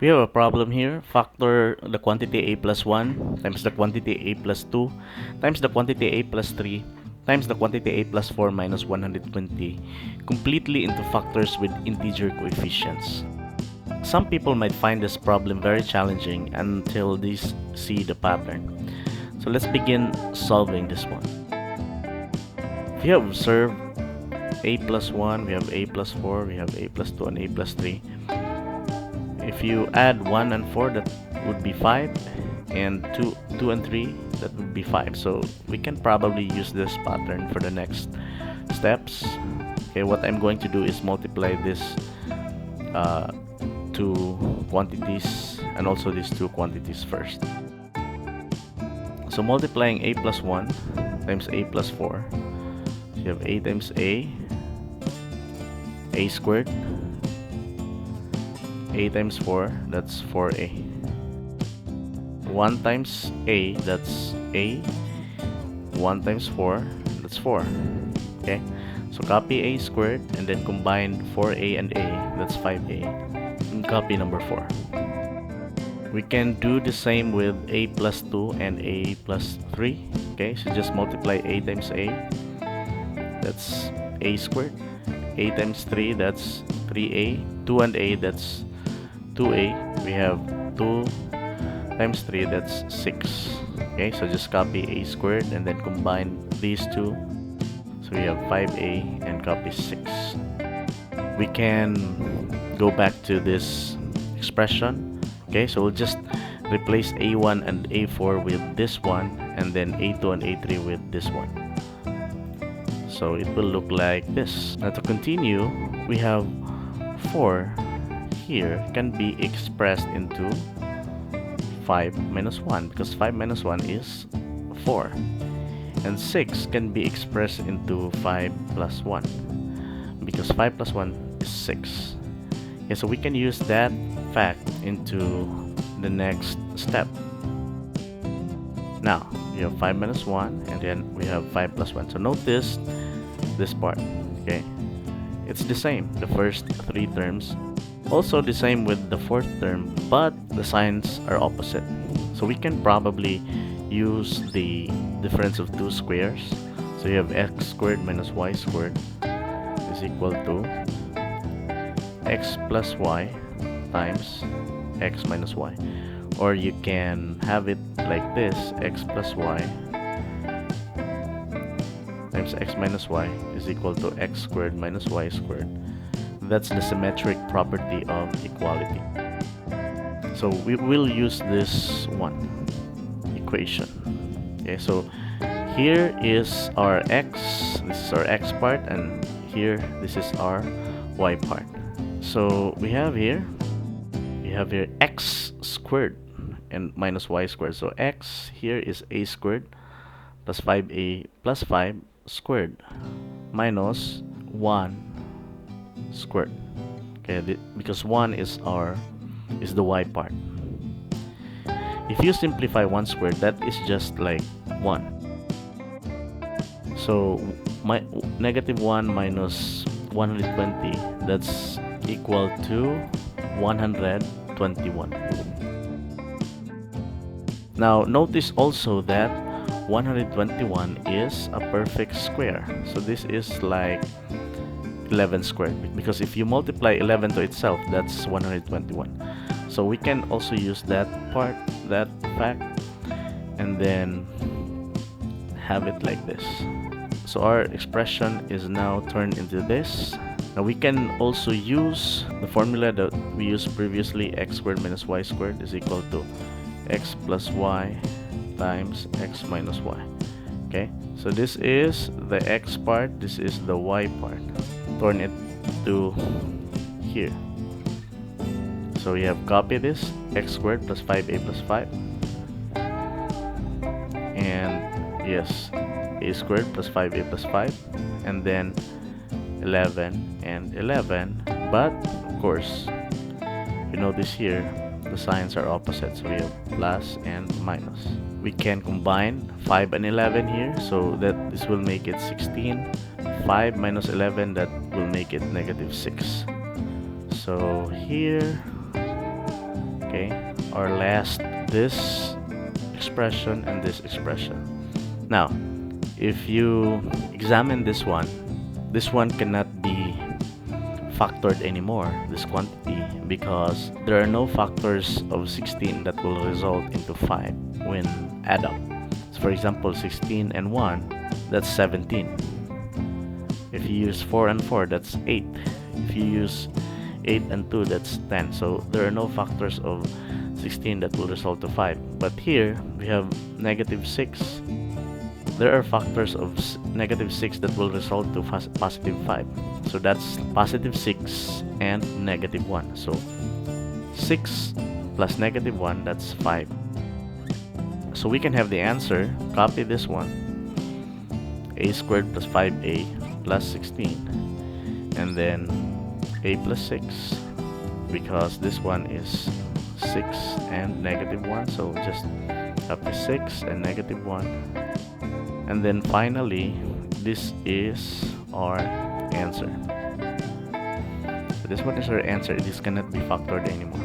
We have a problem here. Factor the quantity a plus 1 times the quantity a plus 2 times the quantity a plus 3 times the quantity a plus 4 minus 120 completely into factors with integer coefficients. Some people might find this problem very challenging until they see the pattern. So let's begin solving this one. If you have observed a plus 1, we have a plus 4, we have a plus 2, and a plus 3. If you add 1 and 4, that would be 5, and 2 and 3, that would be 5. So we can probably use this pattern for the next steps. Okay, what I'm going to do is multiply this two quantities and also these two quantities first. So multiplying a plus 1 times a plus 4, you have a times a squared, a times 4, that's 4a. 1 times a, that's a. 1 times 4, that's 4. Okay, so copy a squared and then combine 4a and a, that's 5a, and copy number 4. We can do the same with a plus 2 and a plus 3. Okay, so just multiply a times a, that's a squared. A times 3, that's 3a. 2 and a, that's 2a. We have 2 times 3, that's 6. Okay, so just copy a squared and then combine these two. So we have 5a and copy 6. We can go back to this expression. Okay, so we'll just replace a1 and a4 with this one, and then a2 and a3 with this one. So it will look like this. Now to continue, we have 4 here can be expressed into 5 minus 1, because 5 minus 1 is 4. And 6 can be expressed into 5 plus 1, because 5 plus 1 is 6. Okay, so we can use that fact into the next step. Now, you have 5 minus 1, and then we have 5 plus 1. So notice this part, okay? It's the same, the first 3 terms. Also the same with the fourth term, but the signs are opposite. So we can probably use the difference of two squares. So you have x squared minus y squared is equal to x plus y times x minus y. Or you can have it like this, x plus y times x minus y is equal to x squared minus y squared. That's the symmetric property of equality. So we will use this one equation. Okay, so here is our x, this is our x part, and here this is our y part. So we have here x squared and minus y squared. So x here is a squared plus 5a plus 5 squared minus 1 squared. Okay, because 1 is the y part. If you simplify 1 squared, that is just like 1. So my negative 1 minus 120, that's equal to 121. Now notice also that 121 is a perfect square. So this is like 11 squared, because if you multiply 11 to itself, that's 121. So we can also use that part, that fact, and then have it like this. So our expression is now turned into this. Now we can also use the formula that we used previously, x squared minus y squared is equal to x plus y times x minus y. Okay, so this is the x part, this is the y part. Turn it to here. So we have copy this, x squared plus 5a plus 5, and yes, a squared plus 5a plus 5, and then 11 and 11. But of course, you notice here the signs are opposite, so we have plus and minus. We can combine 5 and 11 here, so that this will make it 16. 5 minus 11, that will make it negative 6. So here Okay, or last this expression and this expression. Now, if you examine this one cannot be factored anymore, this quantity, because there are no factors of 16 that will result into 5 when add up. So for example, 16 and 1, that's 17. If you use 4 and 4, that's 8. If you use 8 and 2, that's 10. So there are no factors of 16 that will result to 5. But here we have negative 6. There are factors of negative 6 that will result to positive 5. So that's positive 6 and negative 1. So 6 plus negative 1, that's 5. So we can have the answer, copy this one, a squared plus 5a plus 16, and then a plus 6, because this one is 6 and negative 1, so just copy 6 and negative 1. And then finally, this is our answer. So this one is our answer. This cannot be factored anymore.